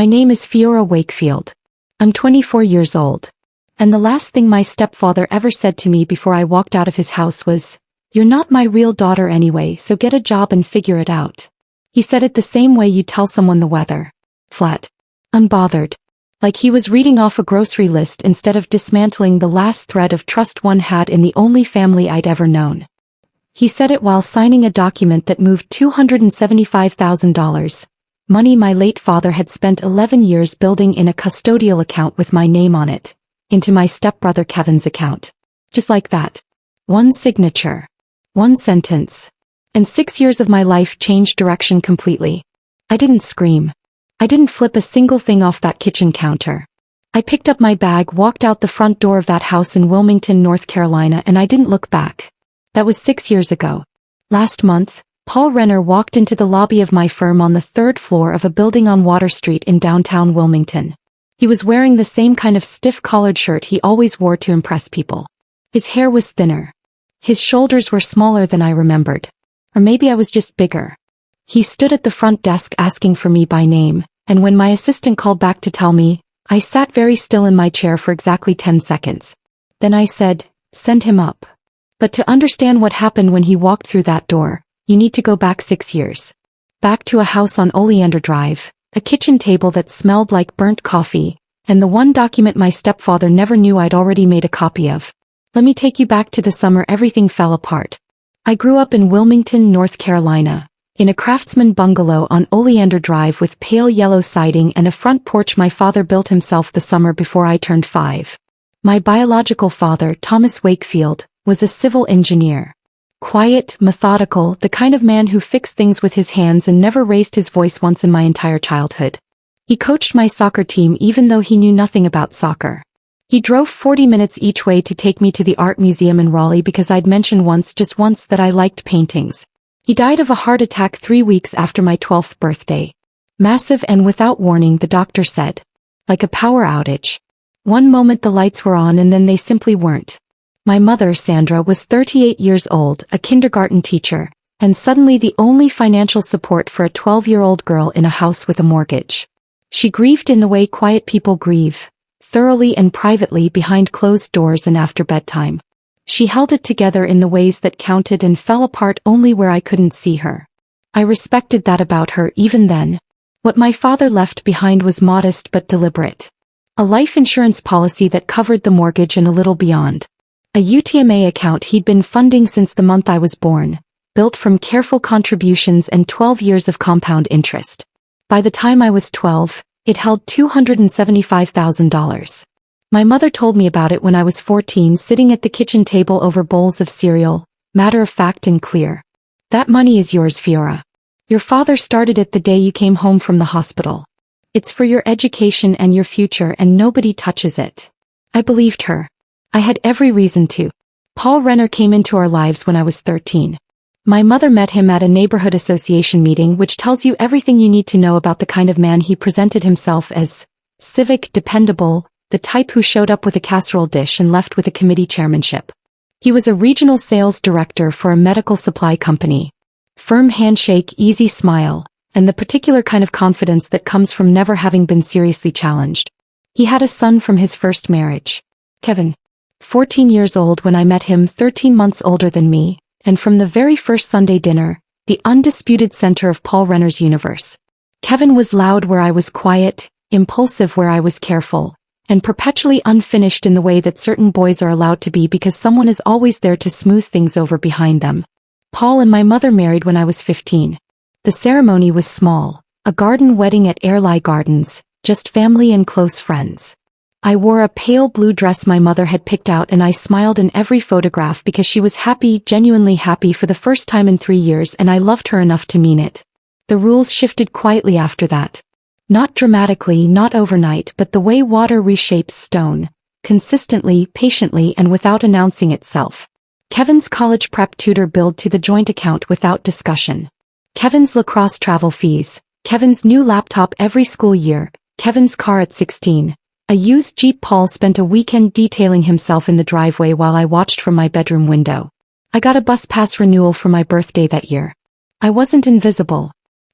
My name is Fiora Wakefield. I'm 24 years old. And the last thing my stepfather ever said to me before I walked out of his house was, "You're not my real daughter anyway, so get a job and figure it out." He said it the same way you tell someone the weather. Flat. Unbothered. Like he was reading off a grocery list instead of dismantling the last thread of trust one had in the only family I'd ever known. He said it while signing a document that moved $275,000, money my late father had spent 11 years building in a custodial account with my name on it, into my stepbrother Kevin's account. Just like that. One signature. One sentence. And 6 years of my life changed direction completely. I didn't scream. I didn't flip a single thing off that kitchen counter. I picked up my bag, walked out the front door of that house in Wilmington, North Carolina, and I didn't look back. That was 6 years ago. Last month, Paul Renner walked into the lobby of my firm on the 3rd floor of a building on Water Street in downtown Wilmington. He was wearing the same kind of stiff collared shirt he always wore to impress people. His hair was thinner. His shoulders were smaller than I remembered. Or maybe I was just bigger. He stood at the front desk asking for me by name, and when my assistant called back to tell me, I sat very still in my chair for exactly 10 seconds. Then I said, "Send him up." But to understand what happened when he walked through that door, you need to go back 6 years. Back to a house on Oleander Drive, a kitchen table that smelled like burnt coffee, and the one document my stepfather never knew I'd already made a copy of. Let me take you back to the summer everything fell apart. I grew up in Wilmington, North Carolina, in a craftsman bungalow on Oleander Drive with pale yellow siding and a front porch my father built himself the summer before I turned 5. My biological father, Thomas Wakefield, was a civil engineer. Quiet, methodical, the kind of man who fixed things with his hands and never raised his voice once in my entire childhood. He coached my soccer team even though he knew nothing about soccer. He drove 40 minutes each way to take me to the art museum in Raleigh because I'd mentioned just once that I liked paintings. He died of a heart attack 3 weeks after my 12th birthday. Massive and without warning, the doctor said. Like a power outage. One moment the lights were on and then they simply weren't. My mother, Sandra, was 38 years old, a kindergarten teacher, and suddenly the only financial support for a 12-year-old girl in a house with a mortgage. She grieved in the way quiet people grieve, thoroughly and privately behind closed doors and after bedtime. She held it together in the ways that counted and fell apart only where I couldn't see her. I respected that about her even then. What my father left behind was modest but deliberate. A life insurance policy that covered the mortgage and a little beyond. A UTMA account he'd been funding since the month I was born, built from careful contributions and 12 years of compound interest. By the time I was 12, it held $275,000. My mother told me about it when I was 14, sitting at the kitchen table over bowls of cereal, matter of fact and clear. "That money is yours, Fiora. Your father started it the day you came home from the hospital. It's for your education and your future and nobody touches it." I believed her. I had every reason to. Paul Renner came into our lives when I was 13. My mother met him at a neighborhood association meeting, which tells you everything you need to know about the kind of man he presented himself as. Civic, dependable, the type who showed up with a casserole dish and left with a committee chairmanship. He was a regional sales director for a medical supply company. Firm handshake, easy smile, and the particular kind of confidence that comes from never having been seriously challenged. He had a son from his first marriage. Kevin. 14 years old when I met him, 13 months older than me, and from the very first Sunday dinner, the undisputed center of Paul Renner's universe. Kevin was loud where I was quiet, impulsive where I was careful, and perpetually unfinished in the way that certain boys are allowed to be because someone is always there to smooth things over behind them. Paul and my mother married when I was 15. The ceremony was small, a garden wedding at Airlie Gardens, just family and close friends. I wore a pale blue dress my mother had picked out and I smiled in every photograph because she was happy, genuinely happy for the first time in 3 years, and I loved her enough to mean it. The rules shifted quietly after that. Not dramatically, not overnight, but the way water reshapes stone, consistently, patiently, and without announcing itself. Kevin's college prep tutor billed to the joint account without discussion. Kevin's lacrosse travel fees, Kevin's new laptop every school year, Kevin's car at 16. A used Jeep. Paul spent a weekend detailing himself in the driveway while I watched from my bedroom window. I got a bus pass renewal for my birthday that year. I wasn't invisible.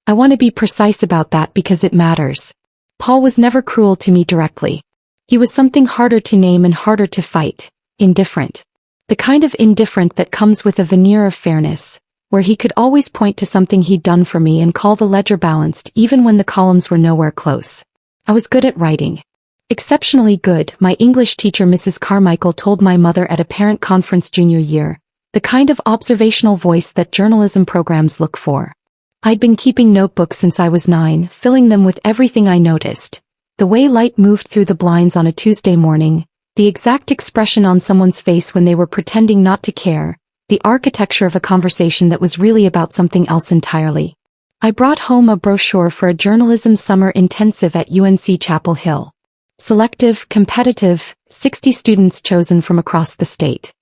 I want to be precise about that because it matters. Paul was never cruel to me directly. He was something harder to name and harder to fight. Indifferent. The kind of indifferent that comes with a veneer of fairness, where he could always point to something he'd done for me and call the ledger balanced even when the columns were nowhere close. I was good at writing. Exceptionally good, my English teacher Mrs. Carmichael told my mother at a parent conference junior year, the kind of observational voice that journalism programs look for. I'd been keeping notebooks since I was 9, filling them with everything I noticed. The way light moved through the blinds on a Tuesday morning, the exact expression on someone's face when they were pretending not to care, the architecture of a conversation that was really about something else entirely. I brought home a brochure for a journalism summer intensive at UNC Chapel Hill. Selective, competitive, 60 students chosen from across the state.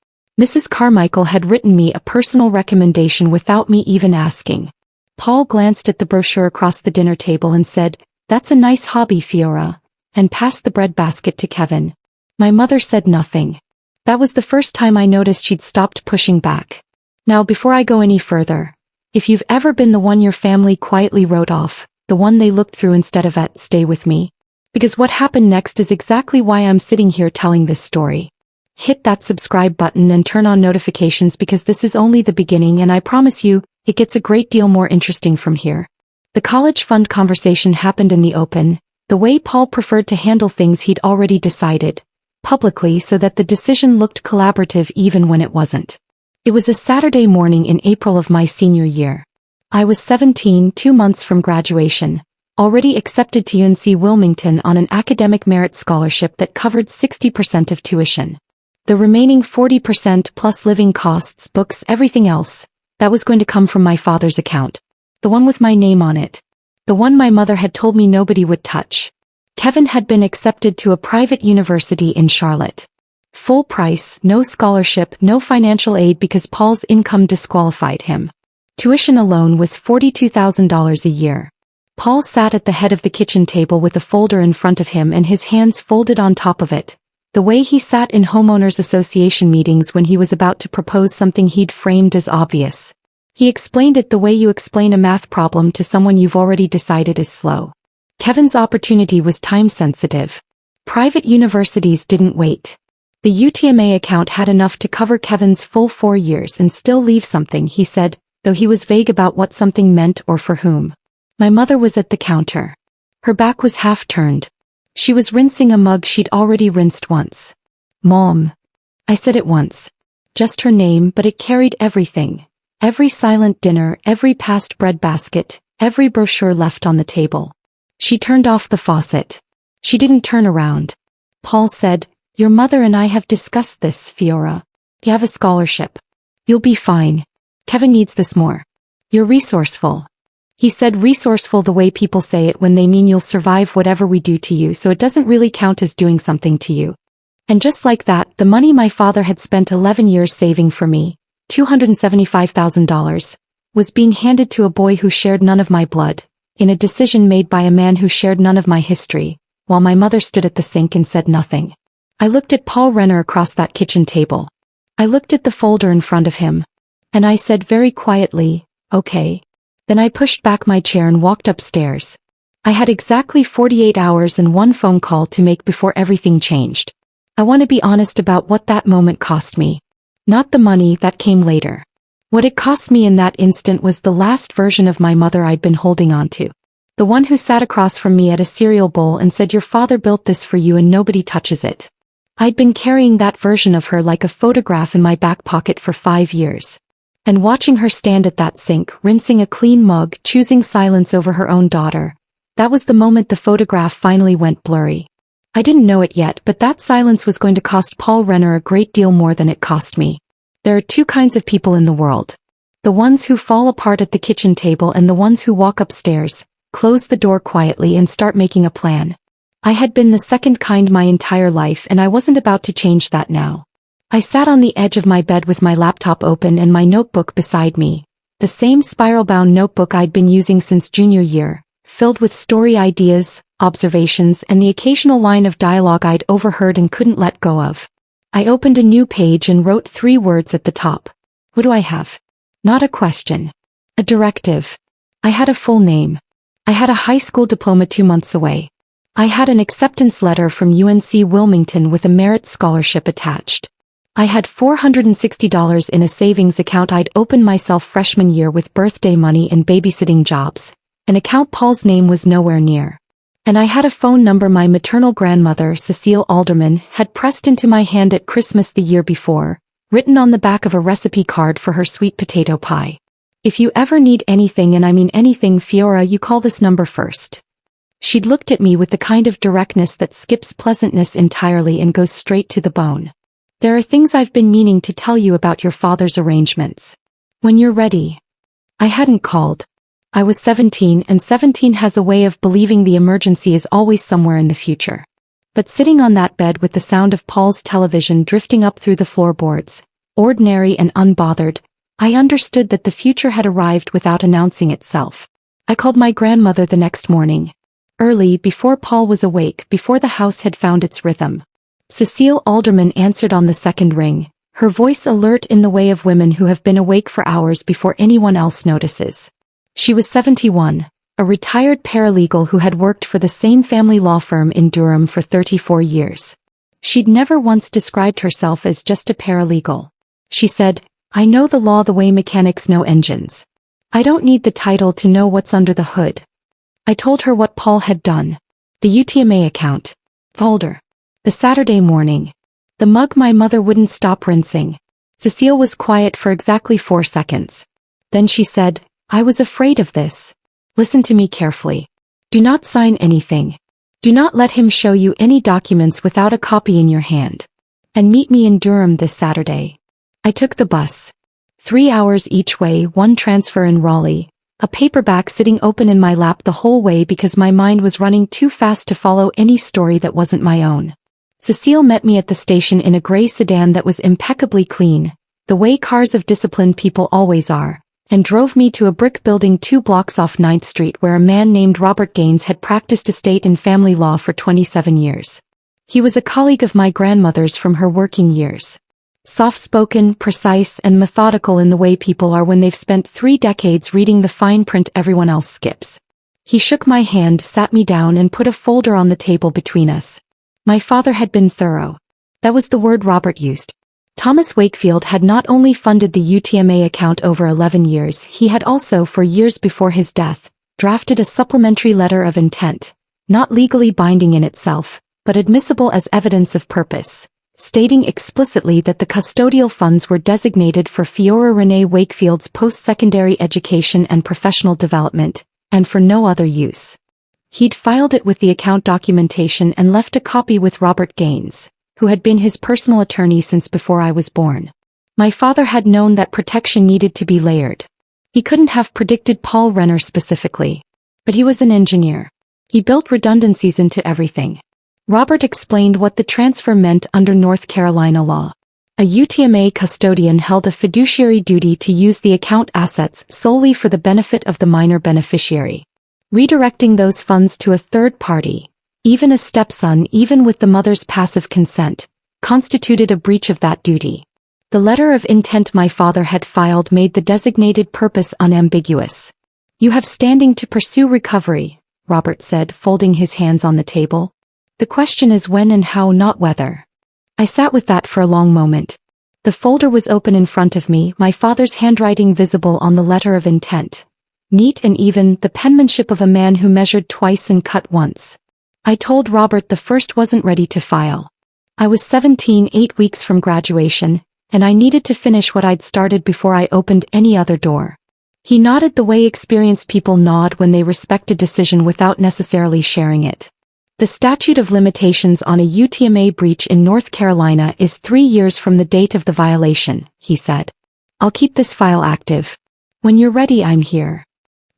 Mrs. Carmichael had written me a personal recommendation without me even asking. Paul glanced at the brochure across the dinner table and said, "That's a nice hobby, Fiora," and passed the breadbasket to Kevin. My mother said nothing. That was the first time I noticed she'd stopped pushing back. Now before I go any further, if you've ever been the one your family quietly wrote off, the one they looked through instead of at, stay with me. Because what happened next is exactly why I'm sitting here telling this story. Hit that subscribe button and turn on notifications because this is only the beginning and I promise you, it gets a great deal more interesting from here. The college fund conversation happened in the open, the way Paul preferred to handle things he'd already decided, publicly so that the decision looked collaborative even when it wasn't. It was a Saturday morning in April of my senior year. I was 17, 2 months from graduation, already accepted to UNC Wilmington on an academic merit scholarship that covered 60% of tuition. The remaining 40% plus living costs, books, everything else, that was going to come from my father's account. The one with my name on it. The one my mother had told me nobody would touch. Kevin had been accepted to a private university in Charlotte. Full price, no scholarship, no financial aid because Paul's income disqualified him. Tuition alone was $42,000 a year. Paul sat at the head of the kitchen table with a folder in front of him and his hands folded on top of it, the way he sat in homeowners association meetings when he was about to propose something he'd framed as obvious. He explained it the way you explain a math problem to someone you've already decided is slow. Kevin's opportunity was time-sensitive. Private universities didn't wait. The UTMA account had enough to cover Kevin's full 4 years and still leave something, he said, though he was vague about what something meant or for whom. My mother was at the counter. Her back was half turned. She was rinsing a mug she'd already rinsed once. "Mom." I said it once. Just her name, but it carried everything. Every silent dinner, every past breadbasket, every brochure left on the table. She turned off the faucet. She didn't turn around. Paul said, "Your mother and I have discussed this, Fiora. You have a scholarship. You'll be fine. Kevin needs this more. You're resourceful." He said resourceful the way people say it when they mean you'll survive whatever we do to you, so it doesn't really count as doing something to you. And just like that, the money my father had spent 11 years saving for me, $275,000, was being handed to a boy who shared none of my blood, in a decision made by a man who shared none of my history, while my mother stood at the sink and said nothing. I looked at Paul Renner across that kitchen table. I looked at the folder in front of him. And I said very quietly, "Okay." Then I pushed back my chair and walked upstairs. I had exactly 48 hours and one phone call to make before everything changed. I want to be honest about what that moment cost me. Not the money, that came later. What it cost me in that instant was the last version of my mother I'd been holding on to. The one who sat across from me at a cereal bowl and said, "Your father built this for you and nobody touches it." I'd been carrying that version of her like a photograph in my back pocket for 5 years. And watching her stand at that sink, rinsing a clean mug, choosing silence over her own daughter, that was the moment the photograph finally went blurry. I didn't know it yet, but that silence was going to cost Paul Renner a great deal more than it cost me. There are 2 kinds of people in the world. The ones who fall apart at the kitchen table and the ones who walk upstairs, close the door quietly and start making a plan. I had been the second kind my entire life and I wasn't about to change that now. I sat on the edge of my bed with my laptop open and my notebook beside me, the same spiral-bound notebook I'd been using since junior year, filled with story ideas, observations, and the occasional line of dialogue I'd overheard and couldn't let go of. I opened a new page and wrote 3 words at the top. What do I have? Not a question. A directive. I had a full name. I had a high school diploma 2 months away. I had an acceptance letter from UNC Wilmington with a merit scholarship attached. I had $460 in a savings account I'd opened myself freshman year with birthday money and babysitting jobs, an account Paul's name was nowhere near. And I had a phone number my maternal grandmother, Cecile Alderman, had pressed into my hand at Christmas the year before, written on the back of a recipe card for her sweet potato pie. If you ever need anything, and I mean anything, Fiora, you call this number first. She'd looked at me with the kind of directness that skips pleasantness entirely and goes straight to the bone. There are things I've been meaning to tell you about your father's arrangements. When you're ready. I hadn't called. I was 17, and 17 has a way of believing the emergency is always somewhere in the future. But sitting on that bed with the sound of Paul's television drifting up through the floorboards, ordinary and unbothered, I understood that the future had arrived without announcing itself. I called my grandmother the next morning. Early, before Paul was awake, before the house had found its rhythm. Cecile Alderman answered on the second ring, her voice alert in the way of women who have been awake for hours before anyone else notices. She was 71, a retired paralegal who had worked for the same family law firm in Durham for 34 years. She'd never once described herself as just a paralegal. She said, "I know the law the way mechanics know engines. I don't need the title to know what's under the hood." I told her what Paul had done. The UTMA account. Folder. The Saturday morning. The mug my mother wouldn't stop rinsing. Cecile was quiet for exactly 4 seconds. Then she said, "I was afraid of this. Listen to me carefully. Do not sign anything. Do not let him show you any documents without a copy in your hand. And meet me in Durham this Saturday." I took the bus. 3 hours each way, one transfer in Raleigh, a paperback sitting open in my lap the whole way because my mind was running too fast to follow any story that wasn't my own. Cecile met me at the station in a gray sedan that was impeccably clean, the way cars of disciplined people always are, and drove me to a brick building 2 blocks off 9th Street where a man named Robert Gaines had practiced estate and family law for 27 years. He was a colleague of my grandmother's from her working years. Soft-spoken, precise, and methodical in the way people are when they've spent 3 decades reading the fine print everyone else skips. He shook my hand, sat me down, and put a folder on the table between us. My father had been thorough. That was the word Robert used. Thomas Wakefield had not only funded the UTMA account over 11 years, he had also, for years before his death, drafted a supplementary letter of intent, not legally binding in itself, but admissible as evidence of purpose, stating explicitly that the custodial funds were designated for Fiora Renee Wakefield's post-secondary education and professional development, and for no other use. He'd filed it with the account documentation and left a copy with Robert Gaines, who had been his personal attorney since before I was born. My father had known that protection needed to be layered. He couldn't have predicted Paul Renner specifically. But he was an engineer. He built redundancies into everything. Robert explained what the transfer meant under North Carolina law. A UTMA custodian held a fiduciary duty to use the account assets solely for the benefit of the minor beneficiary. Redirecting those funds to a third party, even a stepson, even with the mother's passive consent, constituted a breach of that duty. The letter of intent my father had filed made the designated purpose unambiguous. "You have standing to pursue recovery," Robert said, folding his hands on the table. "The question is when and how, not whether." I sat with that for a long moment. The folder was open in front of me, my father's handwriting visible on the letter of intent. Neat and even, the penmanship of a man who measured twice and cut once. I told Robert the first wasn't ready to file. I was 17, 8 weeks from graduation, and I needed to finish what I'd started before I opened any other door. He nodded the way experienced people nod when they respect a decision without necessarily sharing it. "The statute of limitations on a UTMA breach in North Carolina is 3 years from the date of the violation," he said. "I'll keep this file active. When you're ready, I'm here."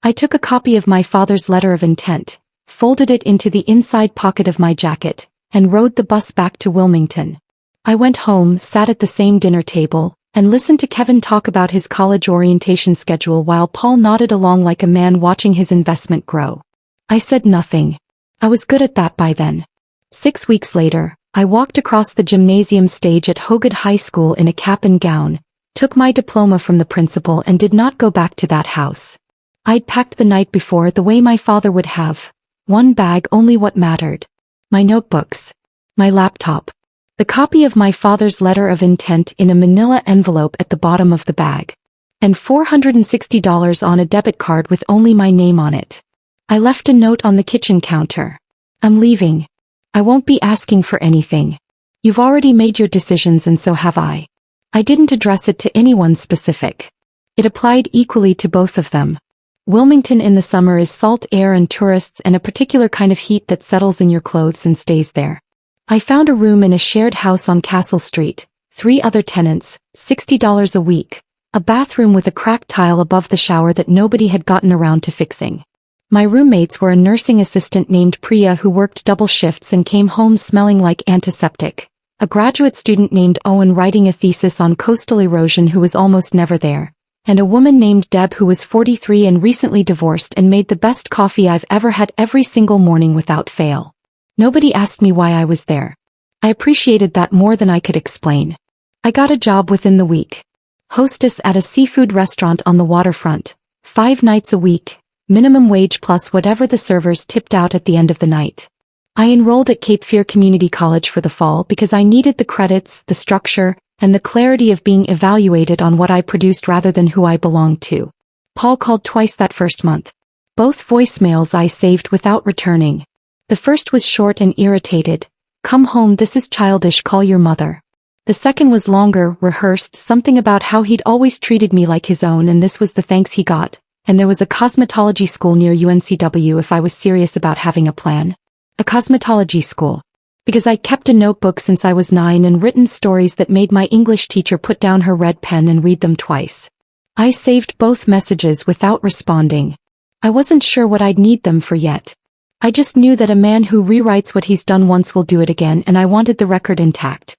I took a copy of my father's letter of intent, folded it into the inside pocket of my jacket, and rode the bus back to Wilmington. I went home, sat at the same dinner table, and listened to Kevin talk about his college orientation schedule while Paul nodded along like a man watching his investment grow. I said nothing. I was good at that by then. 6 weeks later, I walked across the gymnasium stage at Hogan High School in a cap and gown, took my diploma from the principal, and did not go back to that house. I'd packed the night before the way my father would have, One bag, only what mattered. My notebooks. My laptop. The copy of my father's letter of intent in a manila envelope at the bottom of the bag. And $460 on a debit card with only my name on it. I left a note on the kitchen counter. I'm leaving. I won't be asking for anything. You've already made your decisions and so have I. I didn't address it to anyone specific. It applied equally to both of them. Wilmington in the summer is salt air and tourists and a particular kind of heat that settles in your clothes and stays there. I found a room in a shared house on Castle Street, 3 other tenants, $60 a week, a bathroom with a cracked tile above the shower that nobody had gotten around to fixing. My roommates were a nursing assistant named Priya who worked double shifts and came home smelling like antiseptic, a graduate student named Owen writing a thesis on coastal erosion who was almost never there, and a woman named Deb who was 43 and recently divorced and made the best coffee I've ever had every single morning without fail. Nobody asked me why I was there. I appreciated that more than I could explain. I got a job within the week. Hostess at a seafood restaurant on the waterfront, 5 nights a week, minimum wage plus whatever the servers tipped out at the end of the night. I enrolled at Cape Fear Community College for the fall because I needed the credits, the structure, and the clarity of being evaluated on what I produced rather than who I belonged to. Paul called twice that first month. Both voicemails I saved without returning. The first was short and irritated. Come home, this is childish, call your mother. The second was longer, rehearsed, something about how he'd always treated me like his own and this was the thanks he got, and there was a cosmetology school near UNCW if I was serious about having a plan. A cosmetology school. Because I'd kept a notebook since I was 9 and written stories that made my English teacher put down her red pen and read them twice. I saved both messages without responding. I wasn't sure what I'd need them for yet. I just knew that a man who rewrites what he's done once will do it again and I wanted the record intact.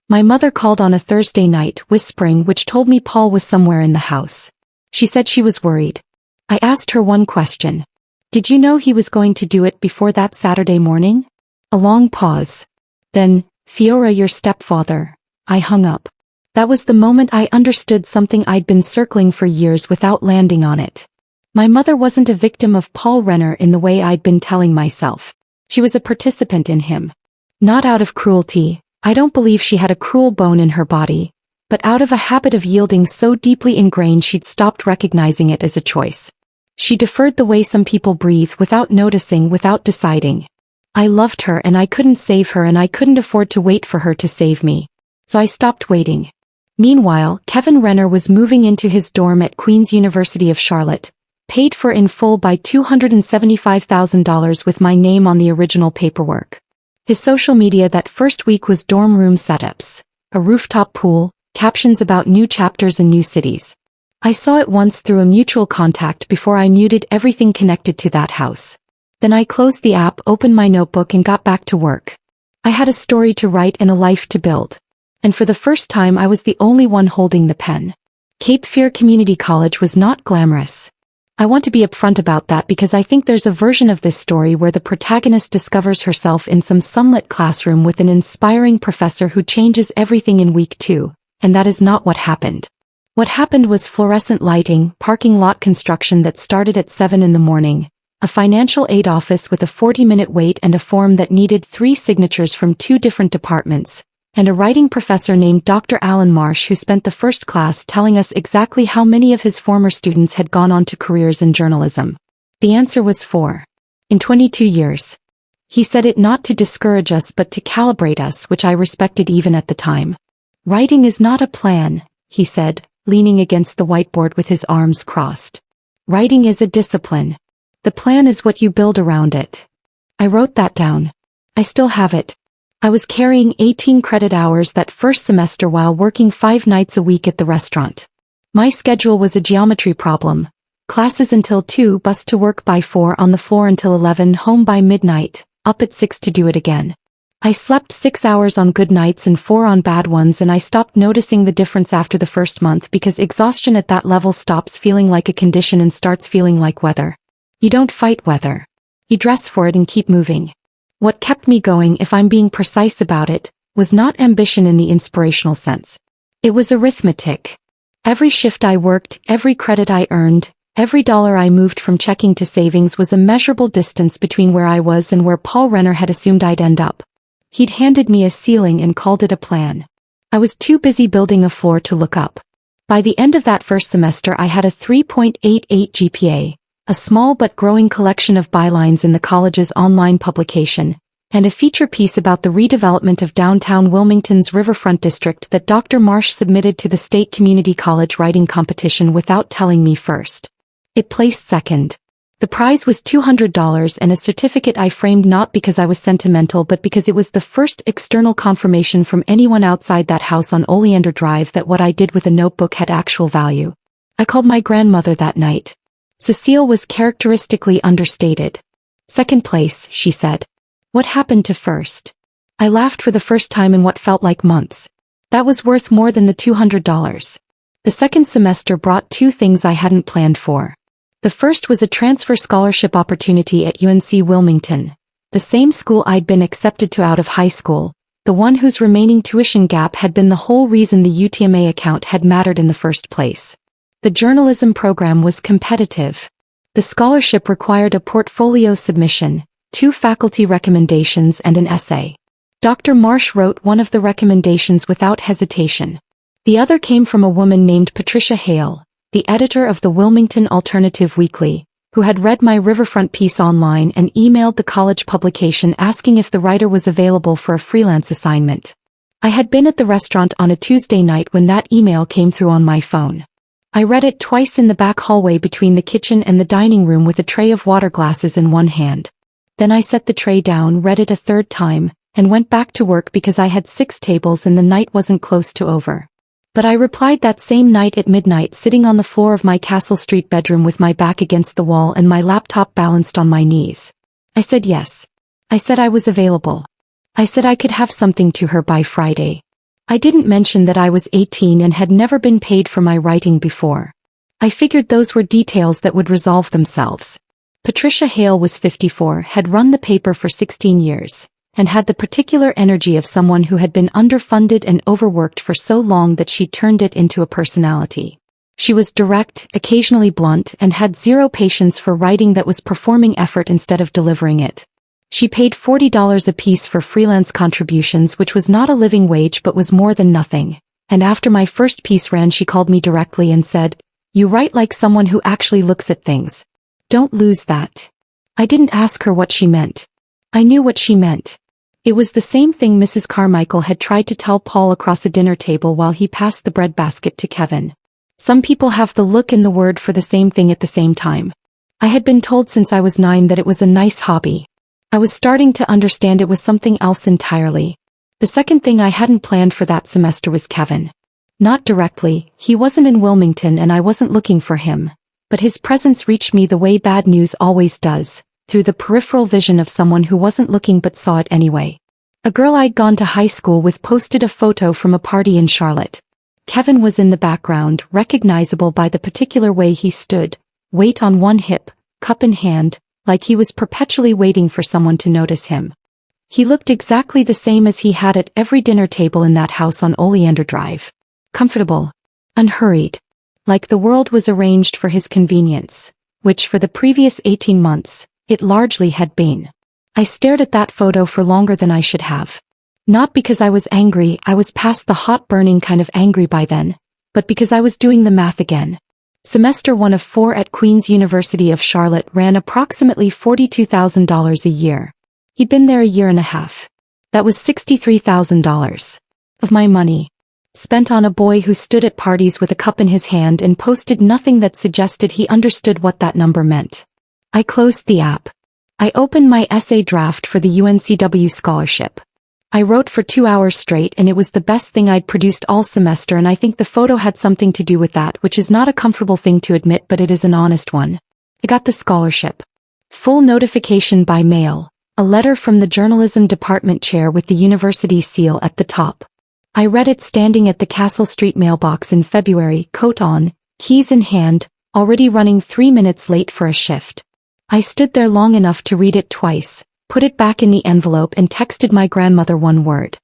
My mother called on a Thursday night, whispering, which told me Paul was somewhere in the house. She said she was worried. I asked her one question. Did you know he was going to do it before that Saturday morning? A long pause. Then, Fiora, your stepfather. I hung up. That was the moment I understood something I'd been circling for years without landing on it. My mother wasn't a victim of Paul Renner in the way I'd been telling myself. She was a participant in him. Not out of cruelty. I don't believe she had a cruel bone in her body, but out of a habit of yielding so deeply ingrained she'd stopped recognizing it as a choice. She deferred the way some people breathe without noticing, without deciding. I loved her and I couldn't save her and I couldn't afford to wait for her to save me. So I stopped waiting. Meanwhile, Kevin Renner was moving into his dorm at Queen's University of Charlotte, paid for in full by $275,000 with my name on the original paperwork. His social media that first week was dorm room setups, a rooftop pool, captions about new chapters and new cities. I saw it once through a mutual contact before I muted everything connected to that house. Then I closed the app, opened my notebook and got back to work. I had a story to write and a life to build. And for the first time I was the only one holding the pen. Cape Fear Community College was not glamorous. I want to be upfront about that because I think there's a version of this story where the protagonist discovers herself in some sunlit classroom with an inspiring professor who changes everything in week 2, and that is not what happened. What happened was fluorescent lighting, parking lot construction that started at 7 in the morning, a financial aid office with a 40-minute wait and a form that needed 3 signatures from 2 different departments, and a writing professor named Dr. Alan Marsh who spent the first class telling us exactly how many of his former students had gone on to careers in journalism. The answer was 4. In 22 years. He said it not to discourage us but to calibrate us, which I respected even at the time. Writing is not a plan, he said, leaning against the whiteboard with his arms crossed. Writing is a discipline. The plan is what you build around it. I wrote that down. I still have it. I was carrying 18 credit hours that first semester while working 5 nights a week at the restaurant. My schedule was a geometry problem. Classes until 2, bus to work by 4, on the floor until 11, home by midnight, up at 6 to do it again. I slept 6 hours on good nights and 4 on bad ones, and I stopped noticing the difference after the first month because exhaustion at that level stops feeling like a condition and starts feeling like weather. You don't fight weather. You dress for it and keep moving. What kept me going, if I'm being precise about it, was not ambition in the inspirational sense. It was arithmetic. Every shift I worked, every credit I earned, Every dollar I moved from checking to savings was a measurable distance between where I was and where Paul Renner had assumed I'd end up. He'd handed me a ceiling and called it a plan. I was too busy building a floor to look up. By the end of that first semester I had a 3.88 GPA, a small but growing collection of bylines in the college's online publication, and a feature piece about the redevelopment of downtown Wilmington's riverfront district that Dr. Marsh submitted to the State Community College writing competition without telling me first. It placed second. The prize was $200 and a certificate I framed not because I was sentimental but because it was the first external confirmation from anyone outside that house on Oleander Drive that what I did with a notebook had actual value. I called my grandmother that night. Cecile was characteristically understated. "Second place," she said. "What happened to first?" I laughed for the first time in what felt like months. That was worth more than the $200. The second semester brought two things I hadn't planned for. The first was a transfer scholarship opportunity at UNC Wilmington, the same school I'd been accepted to out of high school, the one whose remaining tuition gap had been the whole reason the UTMA account had mattered in the first place. The journalism program was competitive. The scholarship required a portfolio submission, 2 faculty recommendations and an essay. Dr. Marsh wrote one of the recommendations without hesitation. The other came from a woman named Patricia Hale, the editor of the Wilmington Alternative Weekly, who had read my Riverfront piece online and emailed the college publication asking if the writer was available for a freelance assignment. I had been at the restaurant on a Tuesday night when that email came through on my phone. I read it twice in the back hallway between the kitchen and the dining room with a tray of water glasses in one hand. Then I set the tray down, read it a third time, and went back to work because I had 6 tables and the night wasn't close to over. But I replied that same night at midnight sitting on the floor of my Castle Street bedroom with my back against the wall and my laptop balanced on my knees. I said yes. I said I was available. I said I could have something to her by Friday. I didn't mention that I was 18 and had never been paid for my writing before. I figured those were details that would resolve themselves. Patricia Hale was 54, had run the paper for 16 years. And had the particular energy of someone who had been underfunded and overworked for so long that she turned it into a personality. She was direct, occasionally blunt, and had zero patience for writing that was performing effort instead of delivering it. She paid $40 apiece for freelance contributions, which was not a living wage but was more than nothing. And after my first piece ran, she called me directly and said, "You write like someone who actually looks at things. Don't lose that." I didn't ask her what she meant. I knew what she meant. It was the same thing Mrs. Carmichael had tried to tell Paul across a dinner table while he passed the breadbasket to Kevin. Some people have the look and the word for the same thing at the same time. I had been told since I was 9 that it was a nice hobby. I was starting to understand it was something else entirely. The second thing I hadn't planned for that semester was Kevin. Not directly, he wasn't in Wilmington and I wasn't looking for him. But his presence reached me the way bad news always does, through the peripheral vision of someone who wasn't looking but saw it anyway. A girl I'd gone to high school with posted a photo from a party in Charlotte. Kevin was in the background, recognizable by the particular way he stood, weight on one hip, cup in hand, like he was perpetually waiting for someone to notice him. He looked exactly the same as he had at every dinner table in that house on Oleander Drive. Comfortable. Unhurried. Like the world was arranged for his convenience, which for the previous 18 months, it largely had been. I stared at that photo for longer than I should have. Not because I was angry, I was past the hot burning kind of angry by then, but because I was doing the math again. Semester 1 of 4 at Queen's University of Charlotte ran approximately $42,000 a year. He'd been there a year and a half. That was $63,000 of my money, spent on a boy who stood at parties with a cup in his hand and posted nothing that suggested he understood what that number meant. I closed the app. I opened my essay draft for the UNCW scholarship. I wrote for 2 hours straight and it was the best thing I'd produced all semester, and I think the photo had something to do with that, which is not a comfortable thing to admit, but it is an honest one. I got the scholarship. Full notification by mail. A letter from the journalism department chair with the university seal at the top. I read it standing at the Castle Street mailbox in February, coat on, keys in hand, already running 3 minutes late for a shift. I stood there long enough to read it twice, put it back in the envelope and texted my grandmother one word.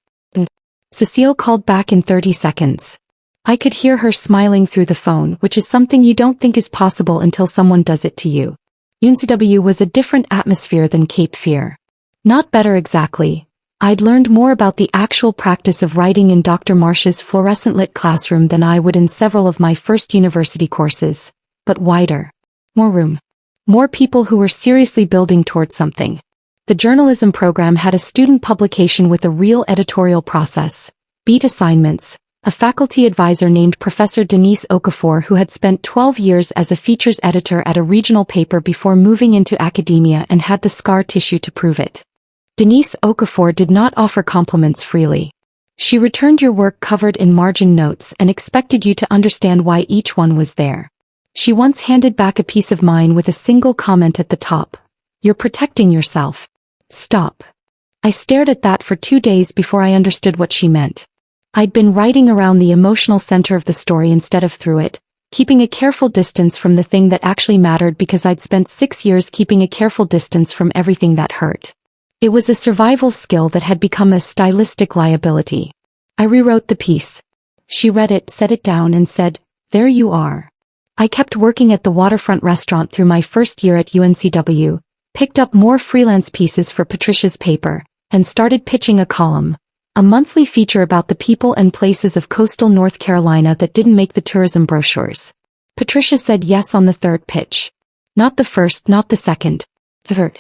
Cecile called back in 30 seconds. I could hear her smiling through the phone, which is something you don't think is possible until someone does it to you. UNCW was a different atmosphere than Cape Fear. Not better exactly. I'd learned more about the actual practice of writing in Dr. Marsh's fluorescent-lit classroom than I would in several of my first university courses, but wider. More room. More people who were seriously building towards something. The journalism program had a student publication with a real editorial process, beat assignments, a faculty advisor named Professor Denise Okafor who had spent 12 years as a features editor at a regional paper before moving into academia and had the scar tissue to prove it. Denise Okafor did not offer compliments freely. She returned your work covered in margin notes and expected you to understand why each one was there. She once handed back a piece of mine with a single comment at the top. You're protecting yourself. Stop. I stared at that for 2 days before I understood what she meant. I'd been writing around the emotional center of the story instead of through it, keeping a careful distance from the thing that actually mattered because I'd spent 6 years keeping a careful distance from everything that hurt. It was a survival skill that had become a stylistic liability. I rewrote the piece. She read it, set it down and said, "There you are." I kept working at the waterfront restaurant through my first year at UNCW, picked up more freelance pieces for Patricia's paper, and started pitching a column, a monthly feature about the people and places of coastal North Carolina that didn't make the tourism brochures. Patricia said yes on the third pitch. Not the first, not the second. Third.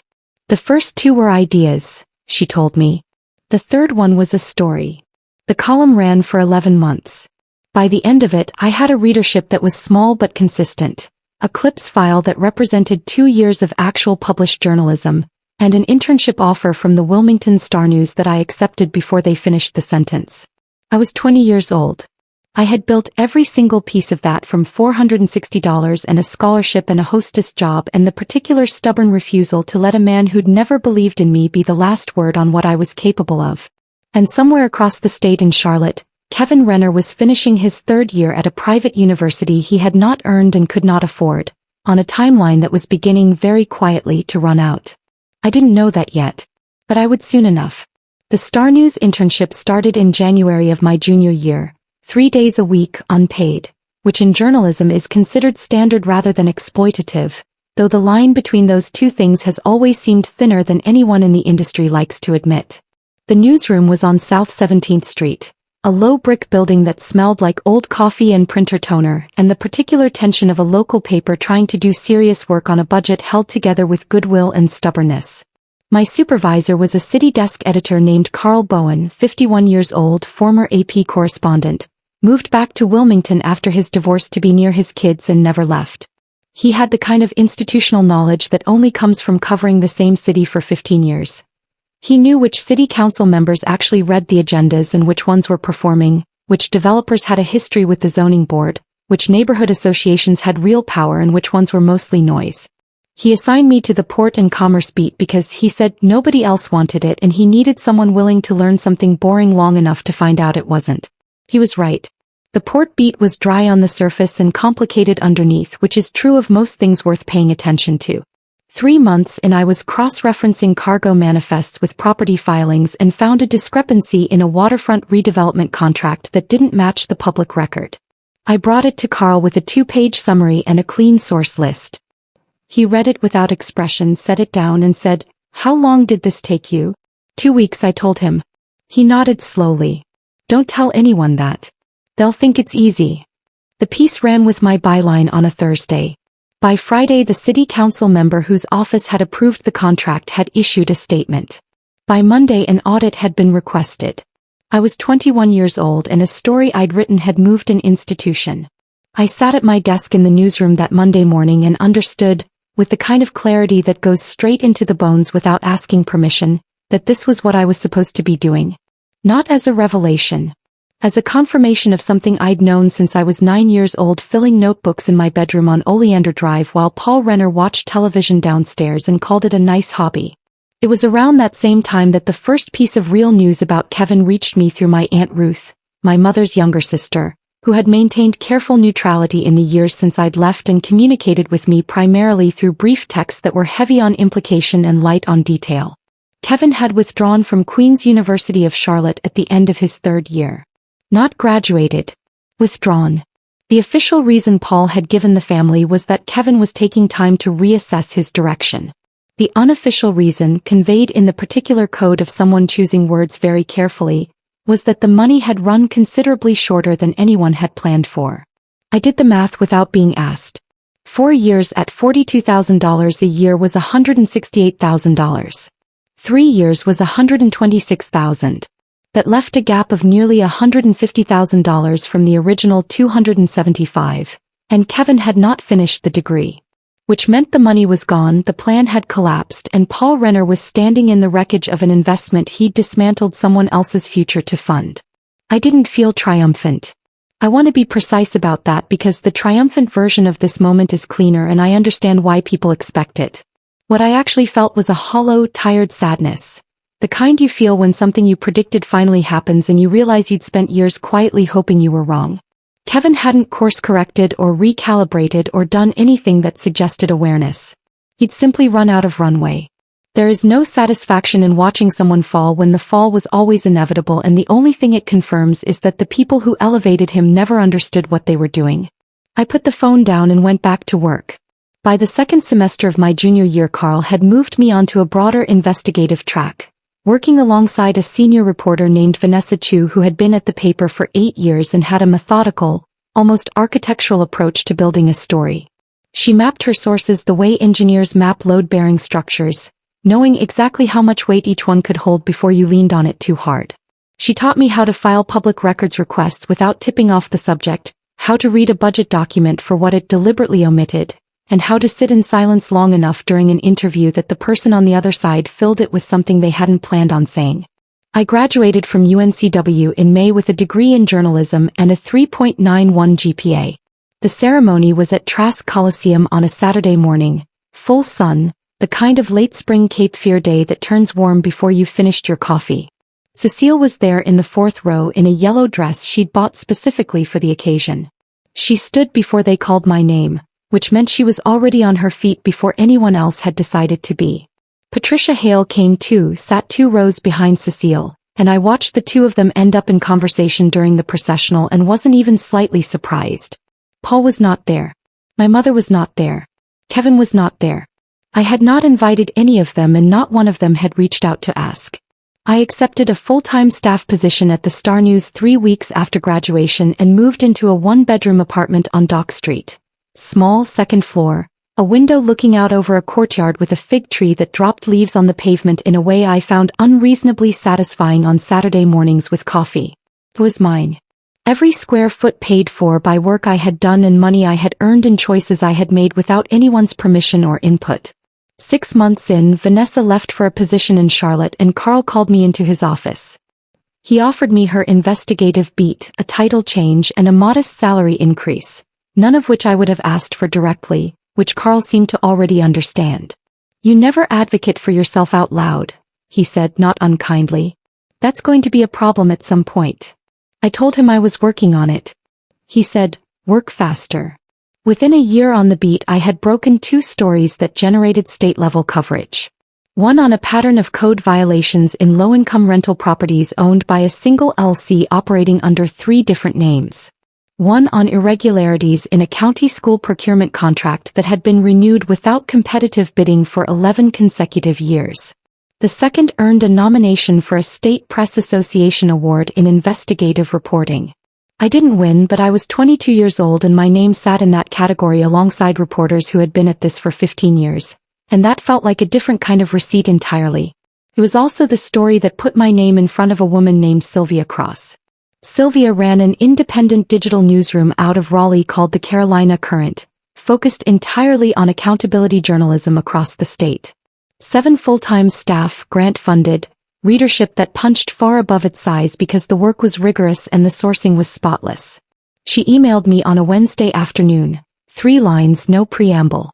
The first 2 were ideas, she told me. The third one was a story. The column ran for 11 months. By the end of it, I had a readership that was small but consistent, a clips file that represented 2 years of actual published journalism, and an internship offer from the Wilmington Star News that I accepted before they finished the sentence. I was 20 years old. I had built every single piece of that from $460 and a scholarship and a hostess job and the particular stubborn refusal to let a man who'd never believed in me be the last word on what I was capable of. And somewhere across the state in Charlotte, Kevin Renner was finishing his 3rd year at a private university he had not earned and could not afford, on a timeline that was beginning very quietly to run out. I didn't know that yet, but I would soon enough. The Star News internship started in January of my junior year. 3 days a week, unpaid, which in journalism is considered standard rather than exploitative, though the line between those two things has always seemed thinner than anyone in the industry likes to admit. The newsroom was on South 17th Street, a low brick building that smelled like old coffee and printer toner, and the particular tension of a local paper trying to do serious work on a budget held together with goodwill and stubbornness. My supervisor was a city desk editor named Carl Bowen, 51 years old, former AP correspondent, moved back to Wilmington after his divorce to be near his kids and never left. He had the kind of institutional knowledge that only comes from covering the same city for 15 years. He knew which city council members actually read the agendas and which ones were performing, which developers had a history with the zoning board, which neighborhood associations had real power and which ones were mostly noise. He assigned me to the Port and Commerce beat because he said nobody else wanted it and he needed someone willing to learn something boring long enough to find out it wasn't. He was right. The port beat was dry on the surface and complicated underneath, which is true of most things worth paying attention to. 3 months and I was cross-referencing cargo manifests with property filings and found a discrepancy in a waterfront redevelopment contract that didn't match the public record. I brought it to Carl with a 2-page summary and a clean source list. He read it without expression, set it down and said, "How long did this take you?" 2 weeks, I told him. He nodded slowly. "Don't tell anyone that. They'll think it's easy." The piece ran with my byline on a Thursday. By Friday, the city council member whose office had approved the contract had issued a statement. By Monday, an audit had been requested. I was 21 years old and a story I'd written had moved an institution. I sat at my desk in the newsroom that Monday morning and understood, with the kind of clarity that goes straight into the bones without asking permission, that this was what I was supposed to be doing. Not as a revelation. As a confirmation of something I'd known since I was 9 years old, filling notebooks in my bedroom on Oleander Drive while Paul Renner watched television downstairs and called it a nice hobby. It was around that same time that the first piece of real news about Kevin reached me through my Aunt Ruth, my mother's younger sister, who had maintained careful neutrality in the years since I'd left and communicated with me primarily through brief texts that were heavy on implication and light on detail. Kevin had withdrawn from Queen's University of Charlotte at the end of his 3rd year. Not graduated. Withdrawn. The official reason Paul had given the family was that Kevin was taking time to reassess his direction. The unofficial reason, conveyed in the particular code of someone choosing words very carefully, was that the money had run considerably shorter than anyone had planned for. I did the math without being asked. 4 years at $42,000 a year was $168,000. 3 years was $126,000. That left a gap of nearly $150,000 from the original $275,000, and Kevin had not finished the degree. Which meant the money was gone, the plan had collapsed, and Paul Renner was standing in the wreckage of an investment he'd dismantled someone else's future to fund. I didn't feel triumphant. I want to be precise about that because the triumphant version of this moment is cleaner and I understand why people expect it. What I actually felt was a hollow, tired sadness. The kind you feel when something you predicted finally happens and you realize you'd spent years quietly hoping you were wrong. Kevin hadn't course-corrected or recalibrated or done anything that suggested awareness. He'd simply run out of runway. There is no satisfaction in watching someone fall when the fall was always inevitable, and the only thing it confirms is that the people who elevated him never understood what they were doing. I put the phone down and went back to work. By the second semester of my junior year, Carl had moved me onto a broader investigative track, working alongside a senior reporter named Vanessa Chu who had been at the paper for 8 years and had a methodical, almost architectural approach to building a story. She mapped her sources the way engineers map load-bearing structures, knowing exactly how much weight each one could hold before you leaned on it too hard. She taught me how to file public records requests without tipping off the subject, how to read a budget document for what it deliberately omitted, and how to sit in silence long enough during an interview that the person on the other side filled it with something they hadn't planned on saying. I graduated from UNCW in May with a degree in journalism and a 3.91 GPA. The ceremony was at Trask Coliseum on a Saturday morning, full sun, the kind of late spring Cape Fear day that turns warm before you've finished your coffee. Cecile was there in the 4th row in a yellow dress she'd bought specifically for the occasion. She stood before they called my name, which meant she was already on her feet before anyone else had decided to be. Patricia Hale came too, sat 2 rows behind Cecile, and I watched the two of them end up in conversation during the processional and wasn't even slightly surprised. Paul was not there. My mother was not there. Kevin was not there. I had not invited any of them and not one of them had reached out to ask. I accepted a full-time staff position at the Star News 3 weeks after graduation and moved into a 1-bedroom apartment on Dock Street. Small 2nd floor, a window looking out over a courtyard with a fig tree that dropped leaves on the pavement in a way I found unreasonably satisfying on Saturday mornings with coffee. It was mine. Every square foot paid for by work I had done and money I had earned and choices I had made without anyone's permission or input. 6 months in, Vanessa left for a position in Charlotte and Carl called me into his office. He offered me her investigative beat, a title change and a modest salary increase, none of which I would have asked for directly, which Carl seemed to already understand. "You never advocate for yourself out loud," he said, not unkindly. "That's going to be a problem at some point." I told him I was working on it. He said, "Work faster." Within a year on the beat I had broken 2 stories that generated state-level coverage. One on a pattern of code violations in low-income rental properties owned by a single LC operating under 3 different names. One on irregularities in a county school procurement contract that had been renewed without competitive bidding for 11 consecutive years. The second earned a nomination for a State Press Association award in investigative reporting. I didn't win, but I was 22 years old and my name sat in that category alongside reporters who had been at this for 15 years, and that felt like a different kind of receipt entirely. It was also the story that put my name in front of a woman named Sylvia Cross. Sylvia ran an independent digital newsroom out of Raleigh called the Carolina Current, focused entirely on accountability journalism across the state. 7 full-time staff, grant-funded, readership that punched far above its size because the work was rigorous and the sourcing was spotless. She emailed me on a Wednesday afternoon, 3 lines, no preamble.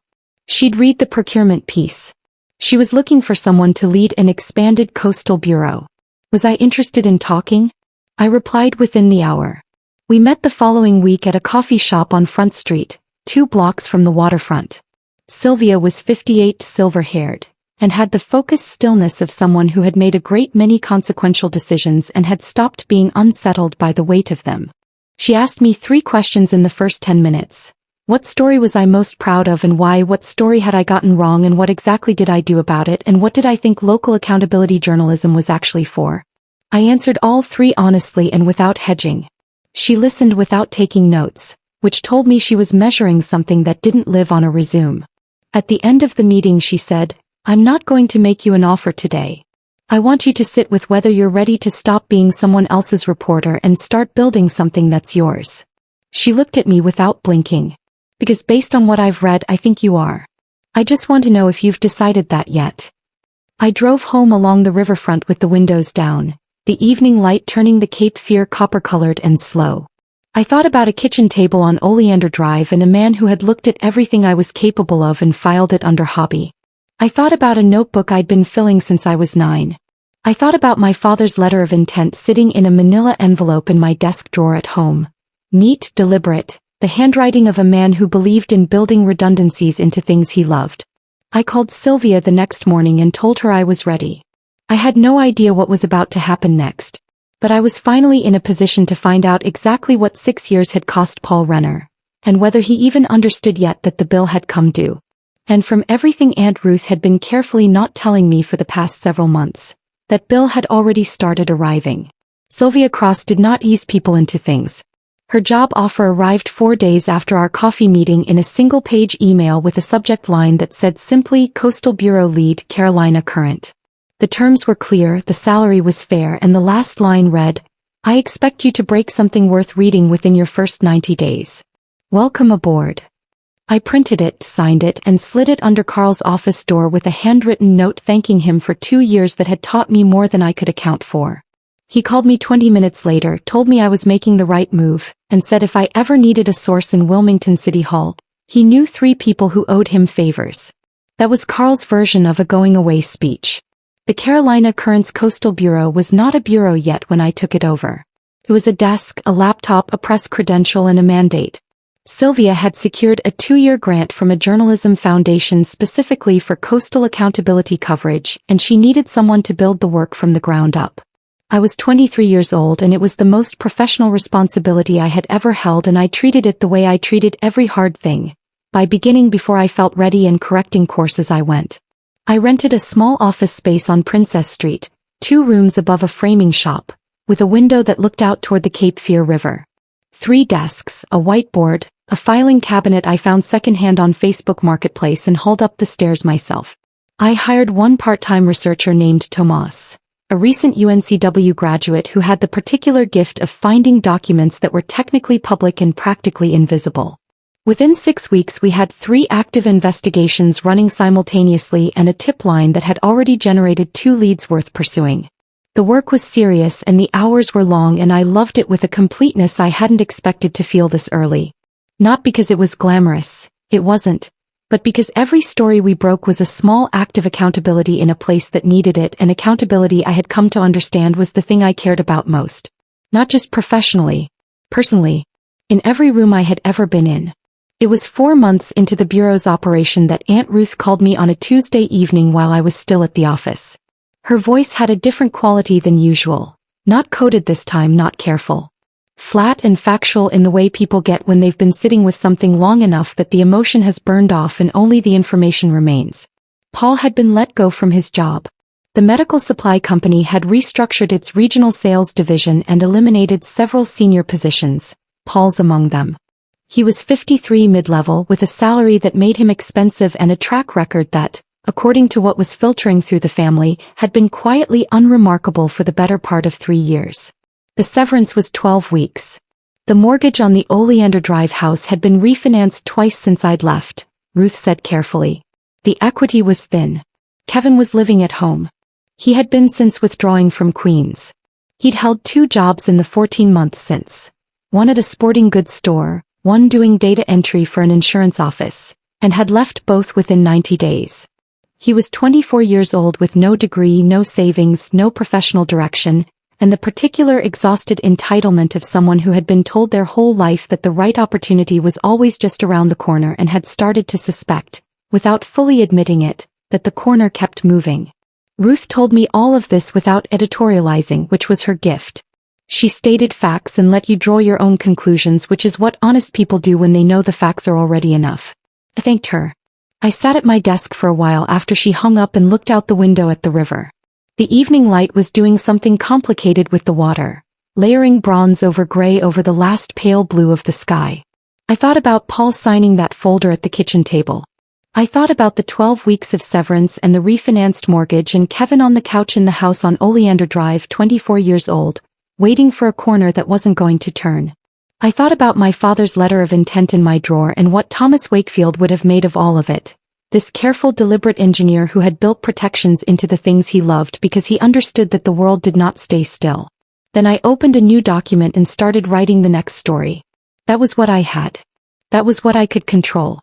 She'd read the procurement piece. She was looking for someone to lead an expanded coastal bureau. Was I interested in talking? I replied within the hour. We met the following week at a coffee shop on Front Street, 2 blocks from the waterfront. Sylvia was 58, silver-haired, and had the focused stillness of someone who had made a great many consequential decisions and had stopped being unsettled by the weight of them. She asked me 3 questions in the first 10 minutes. What story was I most proud of and why? What story had I gotten wrong and what exactly did I do about it? And what did I think local accountability journalism was actually for? I answered all 3 honestly and without hedging. She listened without taking notes, which told me she was measuring something that didn't live on a resume. At the end of the meeting she said, "I'm not going to make you an offer today. I want you to sit with whether you're ready to stop being someone else's reporter and start building something that's yours." She looked at me without blinking. "Because based on what I've read, I think you are. I just want to know if you've decided that yet." I drove home along the riverfront with the windows down, the evening light turning the Cape Fear copper-colored and slow. I thought about a kitchen table on Oleander Drive and a man who had looked at everything I was capable of and filed it under hobby. I thought about a notebook I'd been filling since I was 9. I thought about my father's letter of intent sitting in a manila envelope in my desk drawer at home. Neat, deliberate, the handwriting of a man who believed in building redundancies into things he loved. I called Sylvia the next morning and told her I was ready. I had no idea what was about to happen next, but I was finally in a position to find out exactly what 6 years had cost Paul Renner, and whether he even understood yet that the bill had come due. And from everything Aunt Ruth had been carefully not telling me for the past several months, that bill had already started arriving. Sylvia Cross did not ease people into things. Her job offer arrived 4 days after our coffee meeting in a single-page email with a subject line that said simply Coastal Bureau Lead, Carolina Current. The terms were clear, the salary was fair, and the last line read, "I expect you to break something worth reading within your first 90 days. Welcome aboard." I printed it, signed it, and slid it under Carl's office door with a handwritten note thanking him for 2 years that had taught me more than I could account for. He called me 20 minutes later, told me I was making the right move, and said if I ever needed a source in Wilmington City Hall, he knew 3 people who owed him favors. That was Carl's version of a going-away speech. The Carolina Current's Coastal Bureau was not a bureau yet when I took it over. It was a desk, a laptop, a press credential, and a mandate. Sylvia had secured a 2-year grant from a journalism foundation specifically for coastal accountability coverage, and she needed someone to build the work from the ground up. I was 23 years old and it was the most professional responsibility I had ever held, and I treated it the way I treated every hard thing, by beginning before I felt ready and correcting course as I went. I rented a small office space on Princess Street, 2 rooms above a framing shop, with a window that looked out toward the Cape Fear River. 3 desks, a whiteboard, a filing cabinet I found secondhand on Facebook Marketplace and hauled up the stairs myself. I hired one part-time researcher named Tomas, a recent UNCW graduate who had the particular gift of finding documents that were technically public and practically invisible. Within 6 weeks we had 3 active investigations running simultaneously and a tip line that had already generated 2 leads worth pursuing. The work was serious and the hours were long, and I loved it with a completeness I hadn't expected to feel this early. Not because it was glamorous, it wasn't, but because every story we broke was a small act of accountability in a place that needed it, and accountability I had come to understand was the thing I cared about most. Not just professionally, personally, in every room I had ever been in. It was 4 months into the Bureau's operation that Aunt Ruth called me on a Tuesday evening while I was still at the office. Her voice had a different quality than usual, not coded this time, not careful. Flat and factual in the way people get when they've been sitting with something long enough that the emotion has burned off and only the information remains. Paul had been let go from his job. The medical supply company had restructured its regional sales division and eliminated several senior positions, Paul's among them. He was 53 mid-level with a salary that made him expensive and a track record that, according to what was filtering through the family, had been quietly unremarkable for the better part of 3 years. The severance was 12 weeks. The mortgage on the Oleander Drive house had been refinanced twice since I'd left, Ruth said carefully. The equity was thin. Kevin was living at home. He had been since withdrawing from Queens. He'd held 2 jobs in the 14 months since. One at a sporting goods store, one doing data entry for an insurance office, and had left both within 90 days. He was 24 years old with no degree, no savings, no professional direction, and the particular exhausted entitlement of someone who had been told their whole life that the right opportunity was always just around the corner and had started to suspect, without fully admitting it, that the corner kept moving. Ruth told me all of this without editorializing, which was her gift. She stated facts and let you draw your own conclusions, which is what honest people do when they know the facts are already enough. I thanked her. I sat at my desk for a while after she hung up and looked out the window at the river. The evening light was doing something complicated with the water, layering bronze over gray over the last pale blue of the sky. I thought about Paul signing that folder at the kitchen table. I thought about the 12 weeks of severance and the refinanced mortgage and Kevin on the couch in the house on Oleander Drive, 24 years old, waiting for a corner that wasn't going to turn. I thought about my father's letter of intent in my drawer and what Thomas Wakefield would have made of all of it. This careful, deliberate engineer who had built protections into the things he loved because he understood that the world did not stay still. Then I opened a new document and started writing the next story. That was what I had. That was what I could control.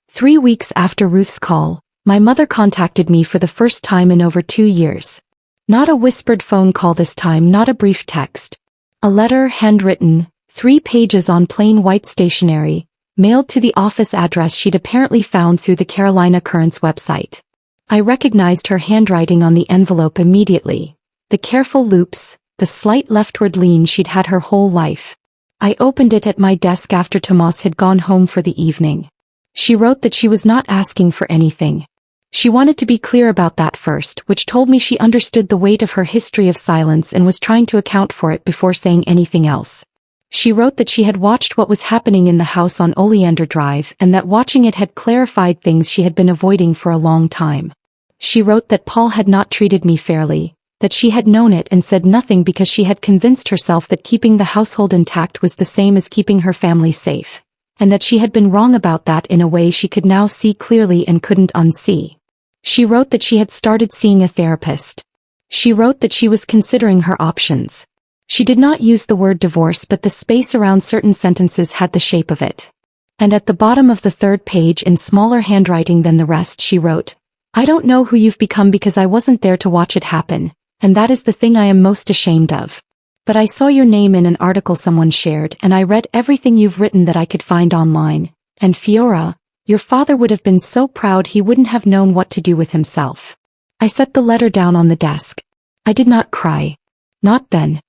3 weeks after Ruth's call, my mother contacted me for the first time in over 2 years. Not a whispered phone call this time, not a brief text. A letter, handwritten, 3 pages on plain white stationery, mailed to the office address she'd apparently found through the Carolina Currents website. I recognized her handwriting on the envelope immediately. The careful loops, the slight leftward lean she'd had her whole life. I opened it at my desk after Tomas had gone home for the evening. She wrote that she was not asking for anything. She wanted to be clear about that first, which told me she understood the weight of her history of silence and was trying to account for it before saying anything else. She wrote that she had watched what was happening in the house on Oleander Drive and that watching it had clarified things she had been avoiding for a long time. She wrote that Paul had not treated me fairly, that she had known it and said nothing because she had convinced herself that keeping the household intact was the same as keeping her family safe, and that she had been wrong about that in a way she could now see clearly and couldn't unsee. She wrote that she had started seeing a therapist. She wrote that she was considering her options. She did not use the word divorce, but the space around certain sentences had the shape of it. And at the bottom of the 3rd page in smaller handwriting than the rest she wrote, "I don't know who you've become because I wasn't there to watch it happen, and that is the thing I am most ashamed of. But I saw your name in an article someone shared and I read everything you've written that I could find online, and Fiora, your father would have been so proud he wouldn't have known what to do with himself." I set the letter down on the desk. I did not cry. Not then.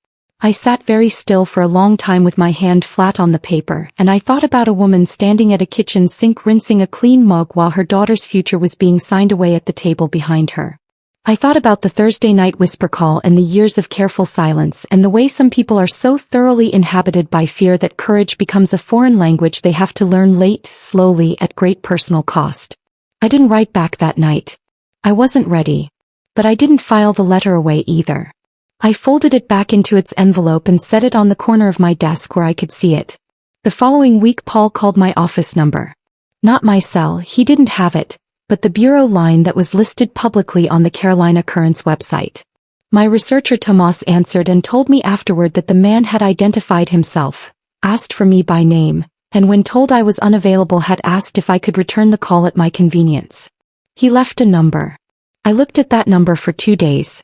I sat very still for a long time with my hand flat on the paper, and I thought about a woman standing at a kitchen sink rinsing a clean mug while her daughter's future was being signed away at the table behind her. I thought about the Thursday night whisper call and the years of careful silence and the way some people are so thoroughly inhabited by fear that courage becomes a foreign language they have to learn late, slowly, at great personal cost. I didn't write back that night. I wasn't ready. But I didn't file the letter away either. I folded it back into its envelope and set it on the corner of my desk where I could see it. The following week Paul called my office number. Not my cell, he didn't have it, but the bureau line that was listed publicly on the Carolina Currents website. My researcher Tomas answered and told me afterward that the man had identified himself, asked for me by name, and when told I was unavailable had asked if I could return the call at my convenience. He left a number. I looked at that number for 2 days.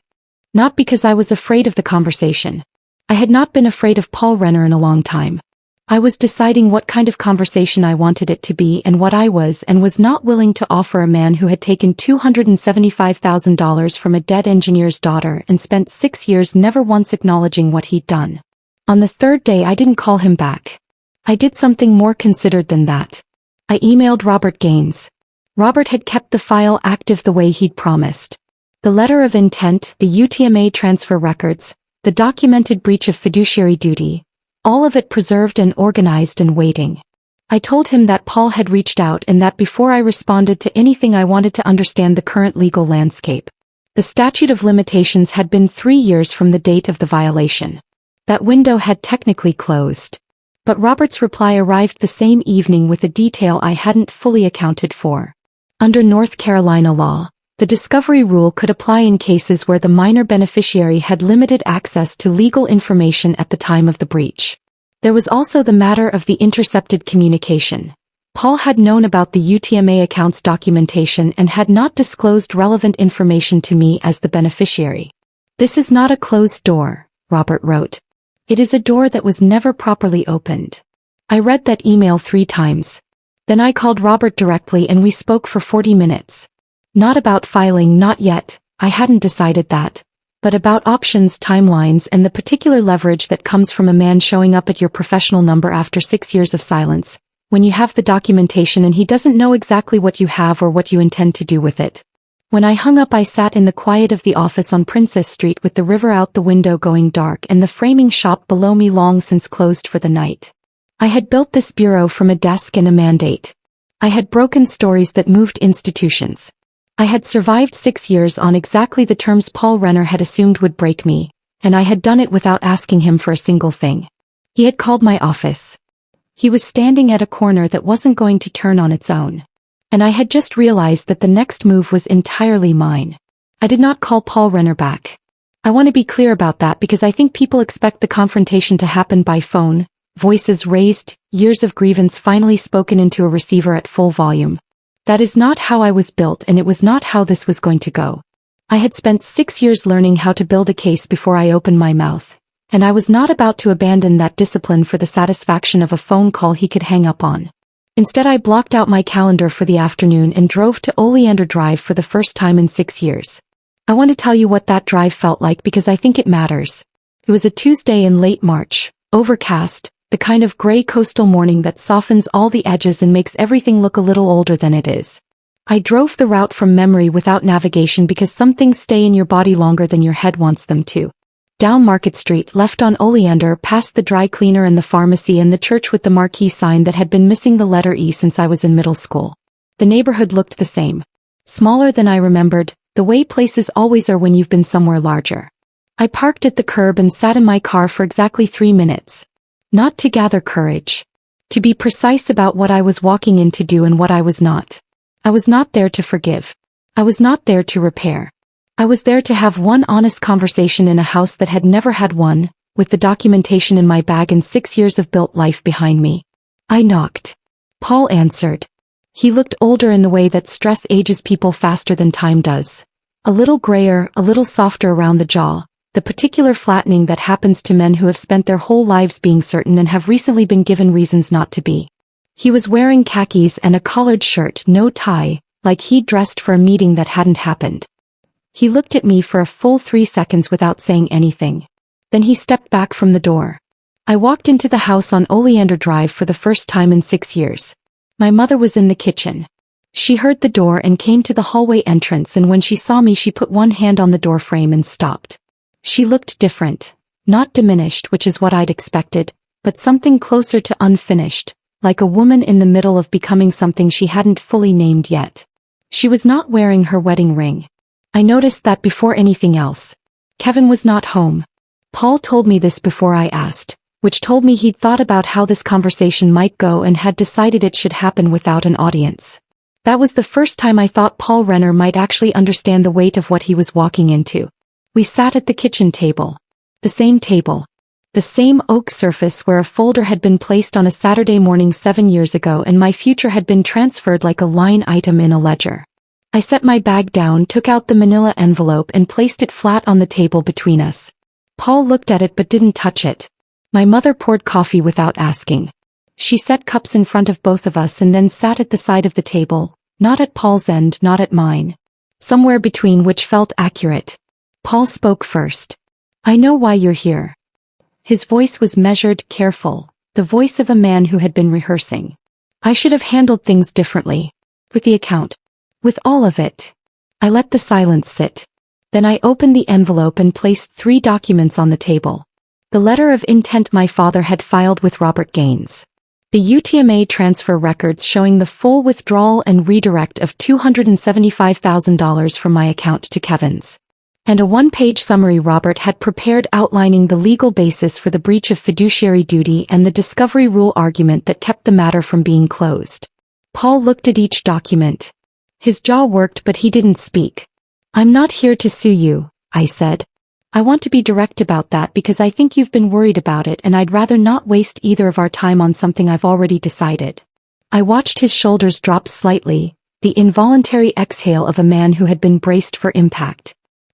Not because I was afraid of the conversation. I had not been afraid of Paul Renner in a long time. I was deciding what kind of conversation I wanted it to be and what I was and was not willing to offer a man who had taken $275,000 from a dead engineer's daughter and spent 6 years never once acknowledging what he'd done. On the 3rd day I didn't call him back. I did something more considered than that. I emailed Robert Gaines. Robert had kept the file active the way he'd promised. The letter of intent, the UTMA transfer records, the documented breach of fiduciary duty, all of it preserved and organized and waiting. I told him that Paul had reached out and that before I responded to anything I wanted to understand the current legal landscape. The statute of limitations had been 3 years from the date of the violation. That window had technically closed. But Robert's reply arrived the same evening with a detail I hadn't fully accounted for. Under North Carolina law, the discovery rule could apply in cases where the minor beneficiary had limited access to legal information at the time of the breach. There was also the matter of the intercepted communication. Paul had known about the UTMA account's documentation and had not disclosed relevant information to me as the beneficiary. "This is not a closed door," Robert wrote. "It is a door that was never properly opened." I read that email 3 times. Then I called Robert directly and we spoke for 40 minutes. Not about filing, not yet, I hadn't decided that, but about options, timelines, and the particular leverage that comes from a man showing up at your professional number after 6 years of silence, when you have the documentation and he doesn't know exactly what you have or what you intend to do with it. When I hung up, I sat in the quiet of the office on Princess Street with the river out the window going dark and the framing shop below me long since closed for the night. I had built this bureau from a desk and a mandate. I had broken stories that moved institutions. I had survived 6 years on exactly the terms Paul Renner had assumed would break me, and I had done it without asking him for a single thing. He had called my office. He was standing at a corner that wasn't going to turn on its own. And I had just realized that the next move was entirely mine. I did not call Paul Renner back. I want to be clear about that because I think people expect the confrontation to happen by phone, voices raised, years of grievance finally spoken into a receiver at full volume. That is not how I was built, and it was not how this was going to go. I had spent 6 years learning how to build a case before I opened my mouth, and I was not about to abandon that discipline for the satisfaction of a phone call he could hang up on. Instead, I blocked out my calendar for the afternoon and drove to Oleander Drive for the first time in 6 years. I want to tell you what that drive felt like because I think it matters. It was a Tuesday in late March, overcast, the kind of gray coastal morning that softens all the edges and makes everything look a little older than it is. I drove the route from memory without navigation because some things stay in your body longer than your head wants them to. Down Market Street, left on Oleander, past the dry cleaner and the pharmacy and the church with the marquee sign that had been missing the letter E since I was in middle school. The neighborhood looked the same. Smaller than I remembered, the way places always are when you've been somewhere larger. I parked at the curb and sat in my car for exactly 3 minutes. Not to gather courage. To be precise about what I was walking in to do and what I was not. I was not there to forgive. I was not there to repair. I was there to have one honest conversation in a house that had never had one, with the documentation in my bag and 6 years of built life behind me. I knocked. Paul answered. He looked older in the way that stress ages people faster than time does. A little grayer, a little softer around the jaw, the particular flattening that happens to men who have spent their whole lives being certain and have recently been given reasons not to be. He was wearing khakis and a collared shirt, no tie, like he'd dressed for a meeting that hadn't happened. He looked at me for a full 3 seconds without saying anything. Then he stepped back from the door. I walked into the house on Oleander Drive for the first time in 6 years. My mother was in the kitchen. She heard the door and came to the hallway entrance, and when she saw me she put one hand on the door frame and stopped. She looked different, not diminished, which is what I'd expected, but something closer to unfinished, like a woman in the middle of becoming something she hadn't fully named yet. She was not wearing her wedding ring. I noticed that before anything else. Kevin was not home. Paul told me this before I asked, which told me he'd thought about how this conversation might go and had decided it should happen without an audience. That was the first time I thought Paul Renner might actually understand the weight of what he was walking into. We sat at the kitchen table. The same table. The same oak surface where a folder had been placed on a Saturday morning 7 years ago and my future had been transferred like a line item in a ledger. I set my bag down, took out the manila envelope and placed it flat on the table between us. Paul looked at it but didn't touch it. My mother poured coffee without asking. She set cups in front of both of us and then sat at the side of the table, not at Paul's end, not at mine. Somewhere between, which felt accurate. Paul spoke first. I know why you're here. His voice was measured, careful, the voice of a man who had been rehearsing. I should have handled things differently. With the account. With all of it. I let the silence sit. Then I opened the envelope and placed 3 documents on the table. The letter of intent my father had filed with Robert Gaines. The UTMA transfer records showing the full withdrawal and redirect of $275,000 from my account to Kevin's. And a 1-page summary Robert had prepared outlining the legal basis for the breach of fiduciary duty and the discovery rule argument that kept the matter from being closed. Paul looked at each document. His jaw worked but he didn't speak. I'm not here to sue you, I said. I want to be direct about that because I think you've been worried about it and I'd rather not waste either of our time on something I've already decided. I watched his shoulders drop slightly, the involuntary exhale of a man who had been braced for impact.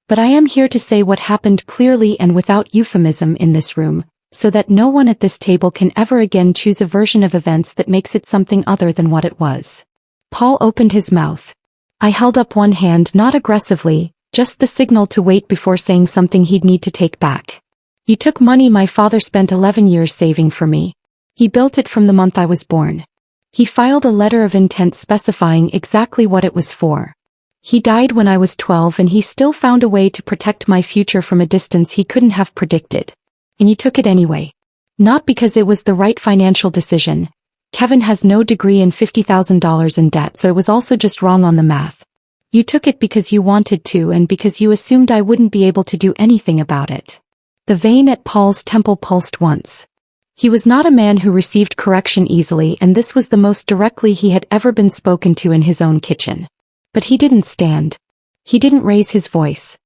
But I am here to say what happened clearly and without euphemism in this room, so that no one at this table can ever again choose a version of events that makes it something other than what it was. Paul opened his mouth. I held up one hand, not aggressively, Just the signal to wait before saying something he'd need to take back. You took money my father spent 11 years saving for me. He built it from the month I was born. He filed a letter of intent specifying exactly what it was for. He died when I was 12 and he still found a way to protect my future from a distance he couldn't have predicted. And you took it anyway. Not because it was the right financial decision. Kevin has no degree and $50,000 in debt, so it was also just wrong on the math. You took it because you wanted to and because you assumed I wouldn't be able to do anything about it. The vein at Paul's temple pulsed once. He was not a man who received correction easily, and this was the most directly he had ever been spoken to in his own kitchen. But he didn't stand. He didn't raise his voice.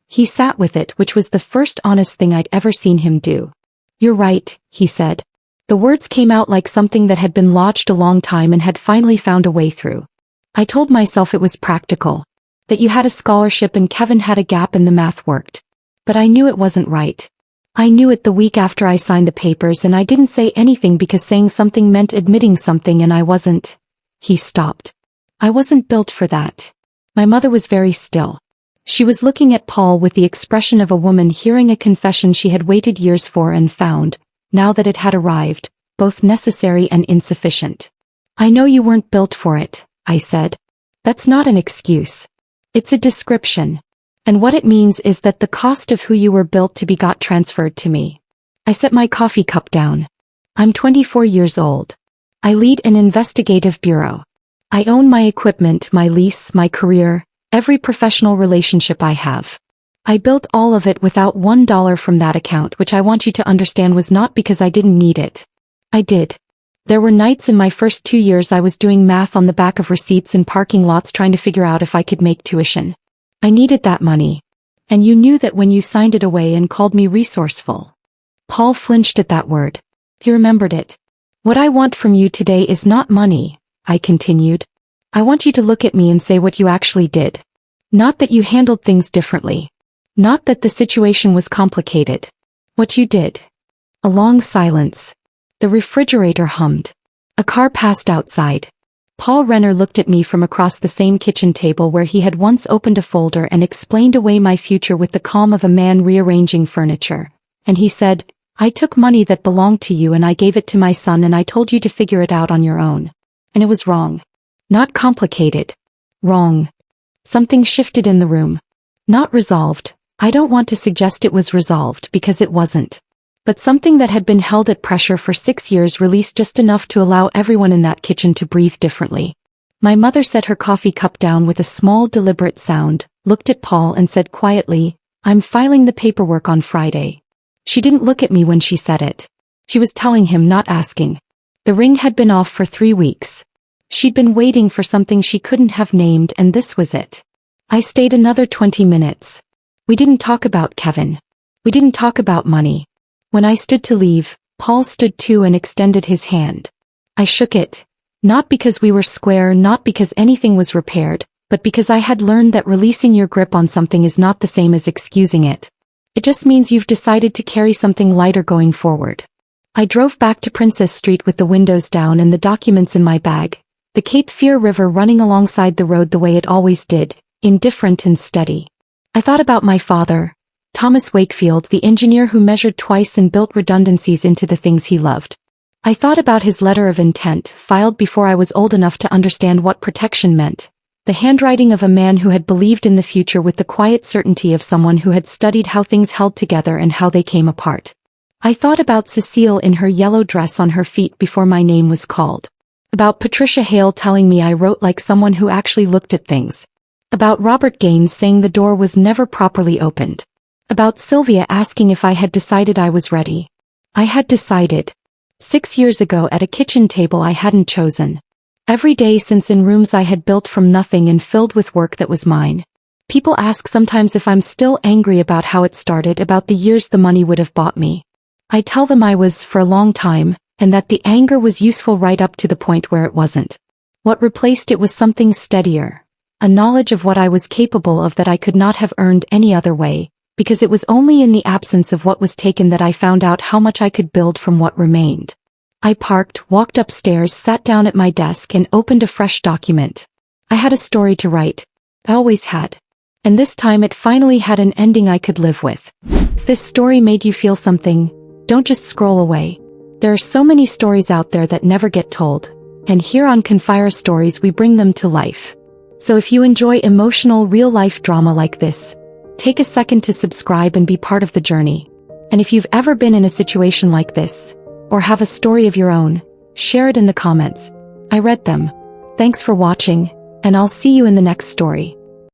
He sat with it, which was the first honest thing I'd ever seen him do. "You're right," he said. The words came out like something that had been lodged a long time and had finally found a way through. I told myself it was practical. That you had a scholarship and Kevin had a gap and the math worked. But I knew it wasn't right. I knew it the week after I signed the papers, and I didn't say anything because saying something meant admitting something, and I wasn't. He stopped. I wasn't built for that. My mother was very still. She was looking at Paul with the expression of a woman hearing a confession she had waited years for and found, now that it had arrived, both necessary and insufficient. "I know you weren't built for it," I said. "That's not an excuse. It's a description. And what it means is that the cost of who you were built to be got transferred to me." I set my coffee cup down. I'm 24 years old. I lead an investigative bureau. I own my equipment, my lease, my career, every professional relationship I have. I built all of it without $1 from that account, which I want you to understand was not because I didn't need it. I did. There were nights in my first 2 years I was doing math on the back of receipts in parking lots trying to figure out if I could make tuition. I needed that money. And you knew that when you signed it away and called me resourceful. Paul flinched at that word. He remembered it. "What I want from you today is not money," I continued. "I want you to look at me and say what you actually did. Not that you handled things differently. Not that the situation was complicated. What you did." A long silence. The refrigerator hummed. A car passed outside. Paul Renner looked at me from across the same kitchen table where he had once opened a folder and explained away my future with the calm of a man rearranging furniture. And he said, "I took money that belonged to you and I gave it to my son and I told you to figure it out on your own. And it was wrong. Not complicated. Wrong." Something shifted in the room. Not resolved. I don't want to suggest it was resolved because it wasn't. But something that had been held at pressure for 6 years released just enough to allow everyone in that kitchen to breathe differently. My mother set her coffee cup down with a small deliberate sound, looked at Paul and said quietly, "I'm filing the paperwork on Friday." She didn't look at me when she said it. She was telling him, not asking. The ring had been off for 3 weeks. She'd been waiting for something she couldn't have named, and this was it. I stayed another 20 minutes. We didn't talk about Kevin. We didn't talk about money. When I stood to leave, Paul stood too and extended his hand. I shook it. Not because we were square, not because anything was repaired, but because I had learned that releasing your grip on something is not the same as excusing it. It just means you've decided to carry something lighter going forward. I drove back to Princess Street with the windows down and the documents in my bag, the Cape Fear River running alongside the road the way it always did, indifferent and steady. I thought about my father, Thomas Wakefield, the engineer who measured twice and built redundancies into the things he loved. I thought about his letter of intent, filed before I was old enough to understand what protection meant, the handwriting of a man who had believed in the future with the quiet certainty of someone who had studied how things held together and how they came apart. I thought about Cecile in her yellow dress on her feet before my name was called. About Patricia Hale telling me I wrote like someone who actually looked at things. About Robert Gaines saying the door was never properly opened. About Sylvia asking if I had decided I was ready. I had decided. 6 years ago at a kitchen table I hadn't chosen. Every day since in rooms I had built from nothing and filled with work that was mine. People ask sometimes if I'm still angry about how it started, about the years the money would have bought me. I tell them I was for a long time, and that the anger was useful right up to the point where it wasn't. What replaced it was something steadier. A knowledge of what I was capable of that I could not have earned any other way. Because it was only in the absence of what was taken that I found out how much I could build from what remained. I parked, walked upstairs, sat down at my desk and opened a fresh document. I had a story to write. I always had. And this time it finally had an ending I could live with. If this story made you feel something, don't just scroll away. There are so many stories out there that never get told, and here on Confire Stories we bring them to life. So if you enjoy emotional real-life drama like this, take a second to subscribe and be part of the journey. And if you've ever been in a situation like this, or have a story of your own, share it in the comments. I read them. Thanks for watching, and I'll see you in the next story.